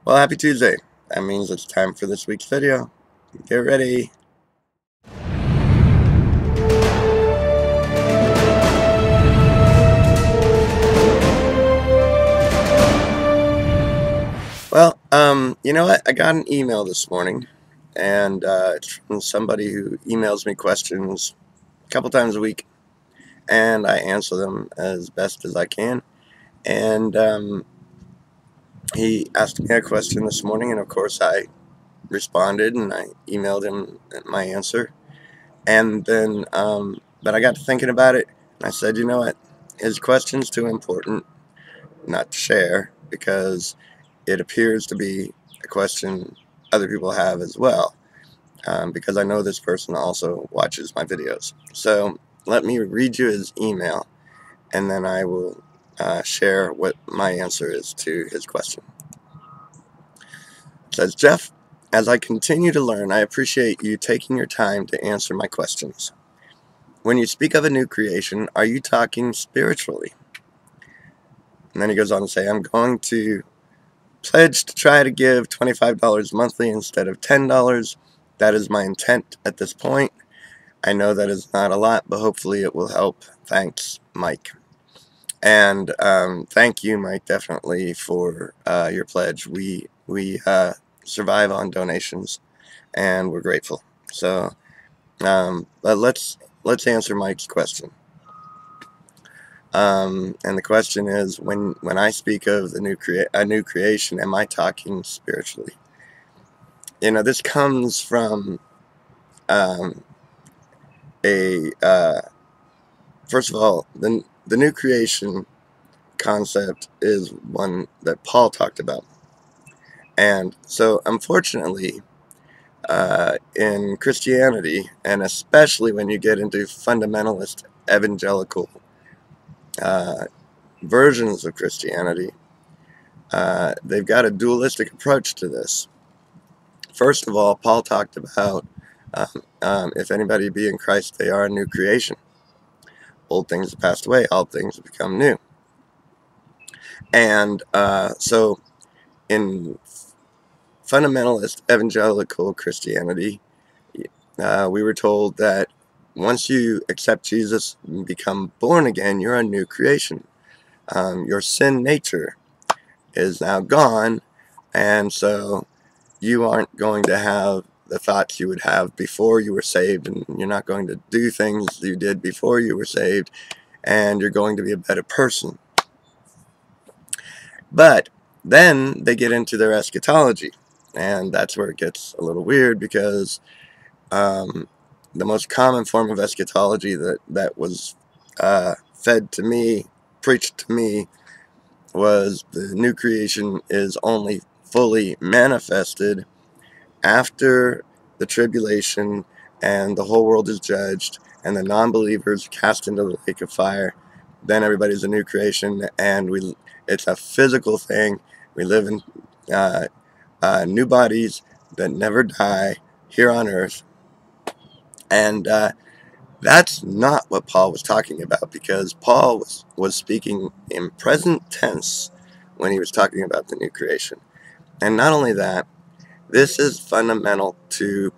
Well, happy Tuesday. That means it's time for this week's video. Get ready. Well, you know what? I got an email this morning, and it's from somebody who emails me questions a couple times a week, and I answer them as best as I can. And he asked me a question this morning, and of course I responded, and I emailed him my answer. And then, but I got to thinking about it, and I said, you know what? His question's too important not to share because it appears to be a question other people have as well, because I know this person also watches my videos. So let me read you his email, and then I will share what my answer is to his question. It says, Jeff, as I continue to learn, I appreciate you taking your time to answer my questions. When you speak of a new creation, are you talking spiritually? And then he goes on to say, I'm going to pledge to try to give $25 monthly instead of $10. That is my intent at this point. I know that is not a lot, but hopefully it will help. Thanks, Mike. And thank you, Mike, definitely for your pledge. We survive on donations, and we're grateful. So, but let's answer Mike's question. And the question is, when I speak of a new creation, am I talking spiritually? You know, this comes from first of all, the new creation concept is one that Paul talked about. And so, unfortunately, in Christianity, and especially when you get into fundamentalist evangelical versions of Christianity, they've got a dualistic approach to this. First of all, Paul talked about if anybody be in Christ, they are a new creation. Old things have passed away, all things have become new. And so in fundamentalist evangelical Christianity, we were told that once you accept Jesus and become born again, you're a new creation. Your sin nature is now gone, and so you aren't going to have the thoughts you would have before you were saved, and you're not going to do things you did before you were saved, and you're going to be a better person. But then they get into their eschatology, and that's where it gets a little weird, because the most common form of eschatology that was fed to me, preached to me, was the new creation is only fully manifested after the tribulation and the whole world is judged and the non-believers cast into the lake of fire. Then everybody's a new creation, and it's a physical thing. We live in new bodies that never die here on earth. And that's not what Paul was talking about, because Paul was speaking in present tense when he was talking about the new creation. And not only that, this is fundamental to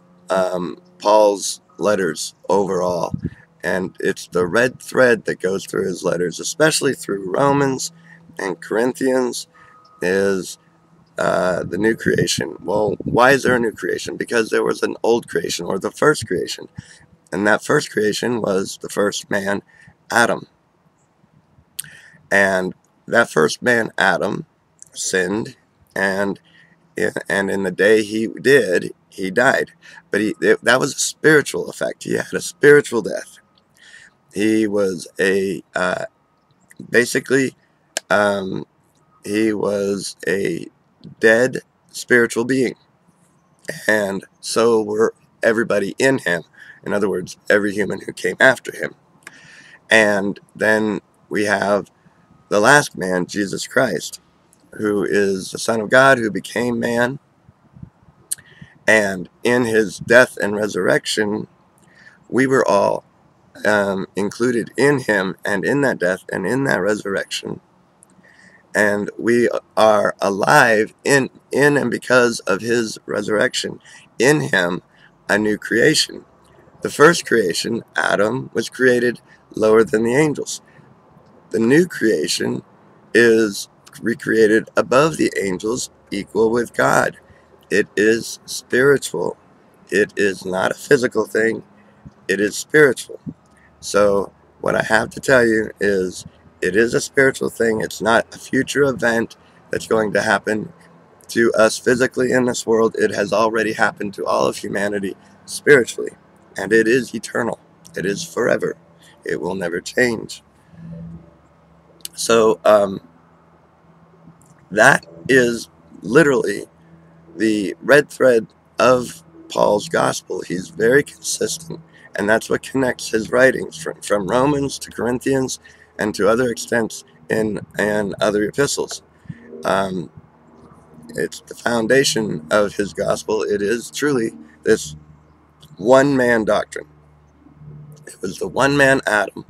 Paul's letters overall. And it's the red thread that goes through his letters, especially through Romans and Corinthians, is the new creation. Well, why is there a new creation? Because there was an old creation, or the first creation. And that first creation was the first man, Adam. And that first man, Adam, sinned, and in the day he did, he died. But that was a spiritual effect. He had a spiritual death. He was basically, he was a dead spiritual being. And so were everybody in him. In other words, every human who came after him. And then we have the last man, Jesus Christ, who is the Son of God, who became man. And in his death and resurrection, we were all included in him, and in that death and in that resurrection. and we are alive in and because of his resurrection. In him, a new creation. The first creation, Adam, was created lower than the angels. The new creation is recreated above the angels, equal with God. It is spiritual. It is not a physical thing. It is spiritual. So what I have to tell you is it is a spiritual thing. It's not a future event that's going to happen to us physically in this world. It has already happened to all of humanity spiritually, and it is eternal. It is forever. It will never change. So that is literally the red thread of Paul's gospel. He's very consistent, and that's what connects his writings from Romans to Corinthians and to other extents in and other epistles. It's the foundation of his gospel. It is truly this one-man doctrine. It was the one-man Adam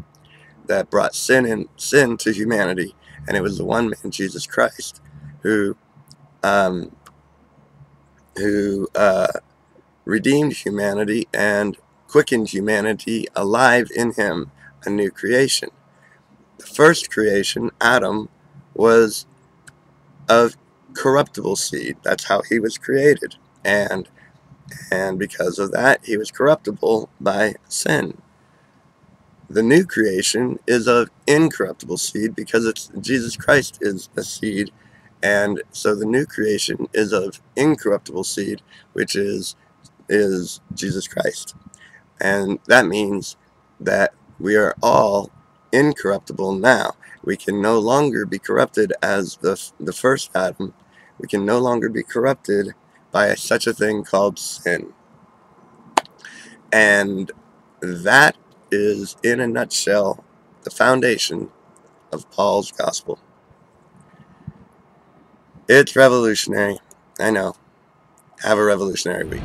that brought sin to humanity, and it was the one-man Jesus Christ who um, redeemed humanity and quickened humanity alive in him, a new creation. The first creation, Adam, was of corruptible seed. That's how he was created. And because of that, he was corruptible by sin. The new creation is of incorruptible seed because it's Jesus Christ is a seed. And so the new creation is of incorruptible seed, which is Jesus Christ. And that means that we are all incorruptible now. We can no longer be corrupted as the first Adam. We can no longer be corrupted by such a thing called sin. And that is, in a nutshell, the foundation of Paul's gospel. It's revolutionary. I know. Have a revolutionary week.